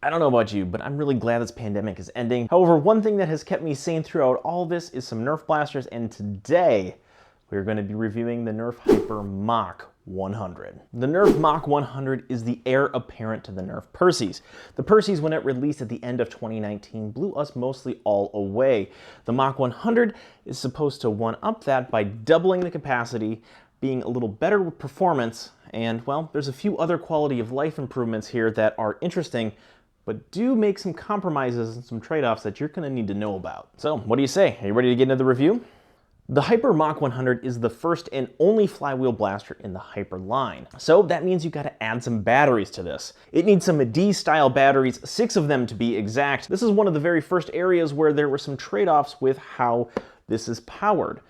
I don't know about you, but I'm really glad this pandemic is ending. However, one thing that has kept me sane throughout all this is some Nerf blasters, and today we're going to be reviewing the Nerf Hyper Mach-100. The Nerf Mach-100 is the heir apparent to the Nerf Perses. The Perses, when it released at the end of 2019, blew us mostly all away. The Mach-100 is supposed to one-up that by doubling the capacity, being a little better with performance, and, well, there's a few other quality of life improvements here that are interesting, but do make some compromises and some trade-offs that you're going to need to know about. So, what do you say? Are you ready to get into the review? The Hyper Mach-100 is the first and only flywheel blaster in the Hyper line. So that means you gotta add some batteries to this. It needs some D-style batteries, 6 of them to be exact. This is one of the very first areas where there were some trade-offs with how this is powered.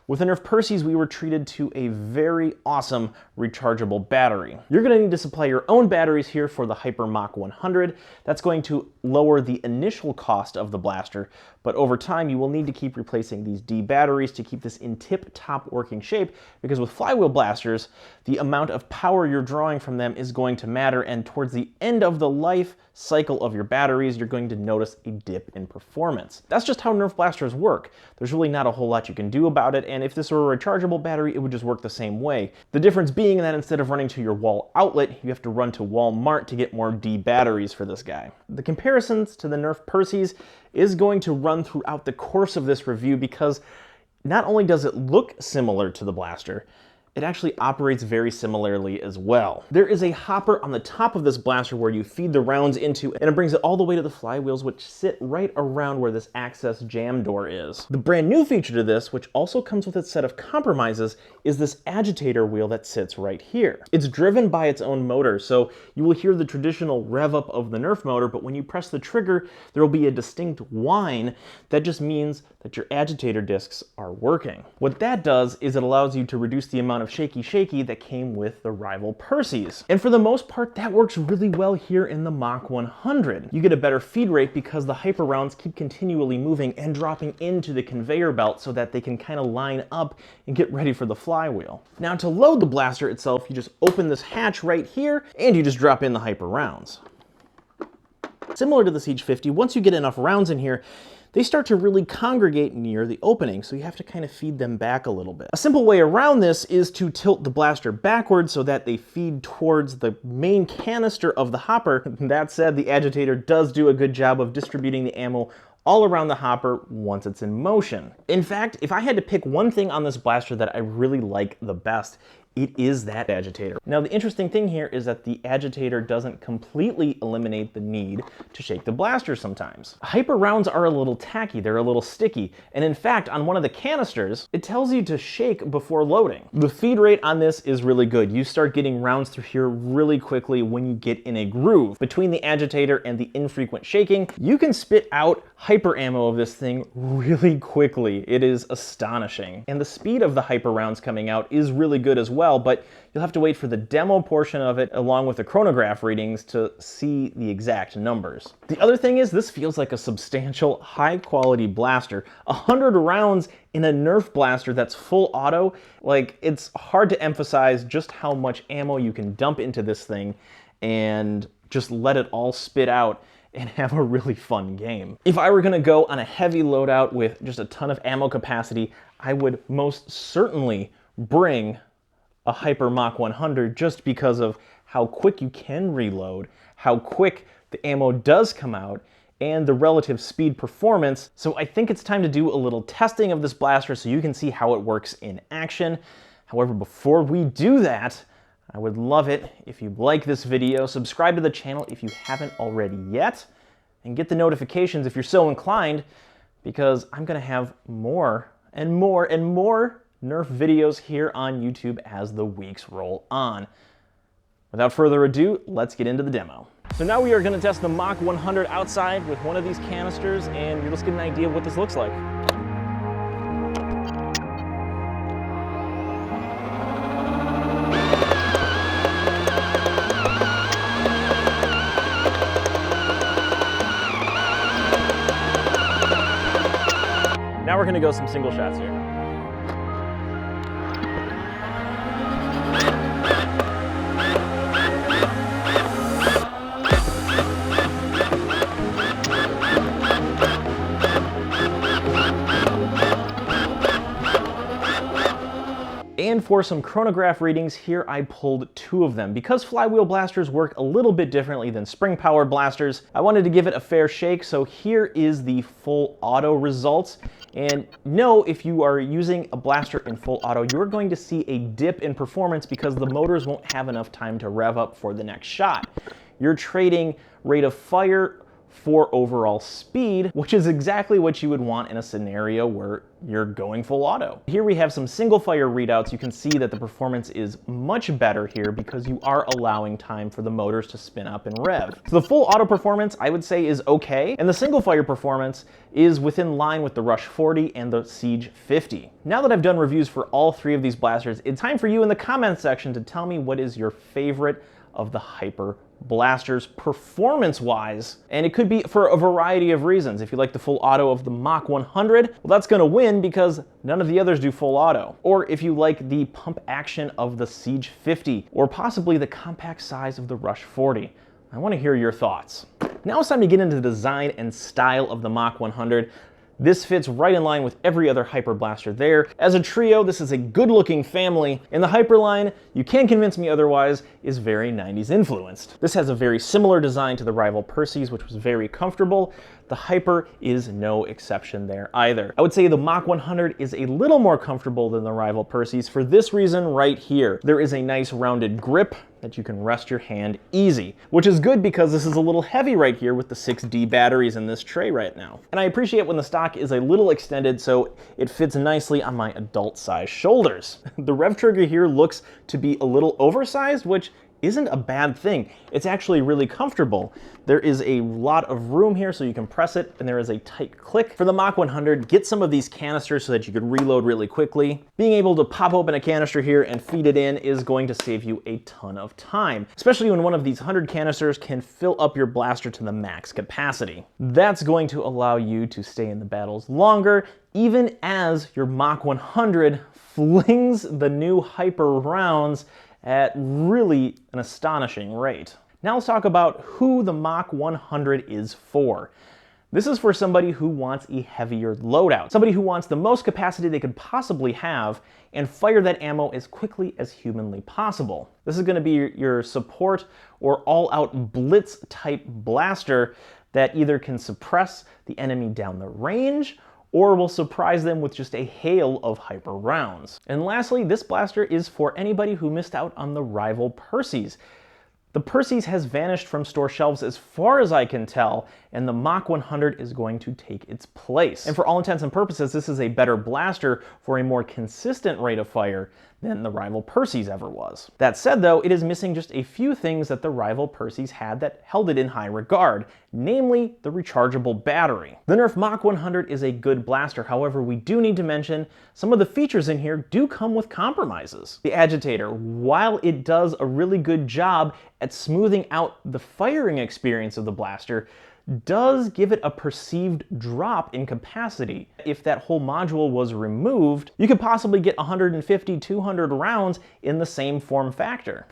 With the Nerf Perses, we were treated to a very awesome rechargeable battery. You're going to need to supply your own batteries here for the Hyper Mach-100. That's going to lower the initial cost of the blaster, but over time you will need to keep replacing these D batteries to keep this in tip-top working shape, because with flywheel blasters, the amount of power you're drawing from them is going to matter, and towards the end of the life cycle of your batteries, you're going to notice a dip in performance. That's just how Nerf blasters work. There's really not a whole lot you can do about it, and if this were a rechargeable battery, it would just work the same way. The difference being that instead of running to your wall outlet, you have to run to Walmart to get more D batteries for this guy. The comparisons to the Nerf Perses is going to run throughout the course of this review because not only does it look similar to the blaster, it actually operates very similarly as well. There is a hopper on the top of this blaster where you feed the rounds into, and it brings it all the way to the flywheels, which sit right around where this access jam door is. The brand new feature to this, which also comes with its set of compromises, is this agitator wheel that sits right here. It's driven by its own motor, so you will hear the traditional rev up of the Nerf motor, but when you press the trigger, there will be a distinct whine that just means that your agitator discs are working. What that does is it allows you to reduce the amount of shaky that came with the Rival Perses. And for the most part, that works really well here in the Mach-100. You get a better feed rate because the Hyper rounds keep continually moving and dropping into the conveyor belt so that they can kind of line up and get ready for the flywheel. Now to load the blaster itself, you just open this hatch right here and you just drop in the Hyper rounds. Similar to the Siege 50, once you get enough rounds in here, they start to really congregate near the opening, so you have to kind of feed them back a little bit. A simple way around this is to tilt the blaster backwards so that they feed towards the main canister of the hopper. That said, the agitator does do a good job of distributing the ammo all around the hopper once it's in motion. In fact, if I had to pick one thing on this blaster that I really like the best, it is that agitator. Now, the interesting thing here is that the agitator doesn't completely eliminate the need to shake the blaster sometimes. Hyper rounds are a little tacky, they're a little sticky, and in fact, on one of the canisters, it tells you to shake before loading. The feed rate on this is really good. You start getting rounds through here really quickly when you get in a groove. Between the agitator and the infrequent shaking, you can spit out hyper ammo of this thing really quickly. It is astonishing. And the speed of the hyper rounds coming out is really good as well, but you'll have to wait for the demo portion of it along with the chronograph readings to see the exact numbers. The other thing is this feels like a substantial high quality blaster. 100 rounds in a Nerf blaster that's full auto, like, it's hard to emphasize just how much ammo you can dump into this thing and just let it all spit out and have a really fun game. If I were gonna go on a heavy loadout with just a ton of ammo capacity, I would most certainly bring a Hyper Mach-100 just because of how quick you can reload, how quick the ammo does come out, and the relative speed performance. So I think it's time to do a little testing of this blaster so you can see how it works in action. However, before we do that, I would love it if you like this video, subscribe to the channel if you haven't already yet, and get the notifications if you're so inclined, because I'm gonna have more and more and more Nerf videos here on YouTube as the weeks roll on. Without further ado, let's get into the demo. So now we are gonna test the Mach-100 outside with one of these canisters, and you'll just get an idea of what this looks like. Now we're gonna go some single shots here. for some chronograph readings, here I pulled 2 of them. Because flywheel blasters work a little bit differently than spring-powered blasters, I wanted to give it a fair shake, so here is the full auto results. And no, if you are using a blaster in full auto, you're going to see a dip in performance because the motors won't have enough time to rev up for the next shot. You're trading rate of fire for overall speed, which is exactly what you would want in a scenario where you're going full auto. Here we have some single fire readouts. You can see that the performance is much better here because you are allowing time for the motors to spin up and rev. So the full auto performance, I would say, is okay, and the single fire performance is within line with the Rush 40 and the Siege 50. Now that I've done reviews for all 3 of these blasters, it's time for you in the comments section to tell me what is your favorite of the Hyper blasters performance-wise, and it could be for a variety of reasons. If you like the full auto of the Mach-100, well, that's going to win because none of the others do full auto. Or if you like the pump action of the Siege 50, or possibly the compact size of the Rush 40. I want to hear your thoughts. Now it's time to get into the design and style of the Mach-100. This fits right in line with every other Hyper blaster there. As a trio, this is a good-looking family, and the Hyper line, you can't convince me otherwise, is very 90s influenced. This has a very similar design to the Rival Perses, which was very comfortable. The Hyper is no exception there either. I would say the Mach-100 is a little more comfortable than the Rival Perses for this reason right here. There is a nice rounded grip that you can rest your hand easy, which is good because this is a little heavy right here with the 6D batteries in this tray right now. And I appreciate when the stock is a little extended so it fits nicely on my adult-sized shoulders. The rev trigger here looks to be a little oversized, which isn't a bad thing. It's actually really comfortable. There is a lot of room here so you can press it, and there is a tight click. For the Mach-100, get some of these canisters so that you could reload really quickly. Being able to pop open a canister here and feed it in is going to save you a ton of time, especially when one of these 100 canisters can fill up your blaster to the max capacity. That's going to allow you to stay in the battles longer, even as your Mach-100 flings the new Hyper rounds at really an astonishing rate. Now let's talk about who the Mach-100 is for. This is for somebody who wants a heavier loadout, somebody who wants the most capacity they could possibly have and fire that ammo as quickly as humanly possible. This is going to be your support or all-out blitz type blaster that either can suppress the enemy down the range or will surprise them with just a hail of Hyper rounds. And lastly, this blaster is for anybody who missed out on the Rival Perses. The Perses has vanished from store shelves as far as I can tell, and the Mach-100 is going to take its place. And for all intents and purposes, this is a better blaster for a more consistent rate of fire than the Rival Perses ever was. That said though, it is missing just a few things that the Rival Perses had that held it in high regard, namely the rechargeable battery. The Nerf Mach-100 is a good blaster, however we do need to mention some of the features in here do come with compromises. The agitator, while it does a really good job at smoothing out the firing experience of the blaster, does give it a perceived drop in capacity. If that whole module was removed, you could possibly get 150, 200 rounds in the same form factor.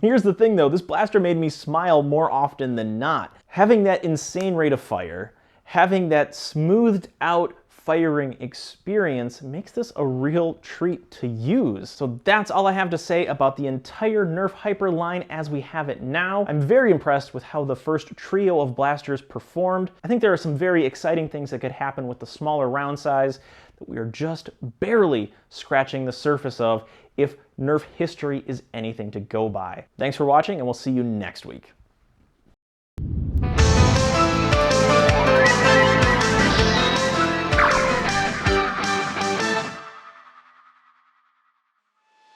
Here's the thing though, this blaster made me smile more often than not. Having that insane rate of fire, having that smoothed out firing experience makes this a real treat to use. So that's all I have to say about the entire Nerf Hyper line as we have it now. I'm very impressed with how the first trio of blasters performed. I think there are some very exciting things that could happen with the smaller round size that we are just barely scratching the surface of if Nerf history is anything to go by. Thanks for watching, and we'll see you next week.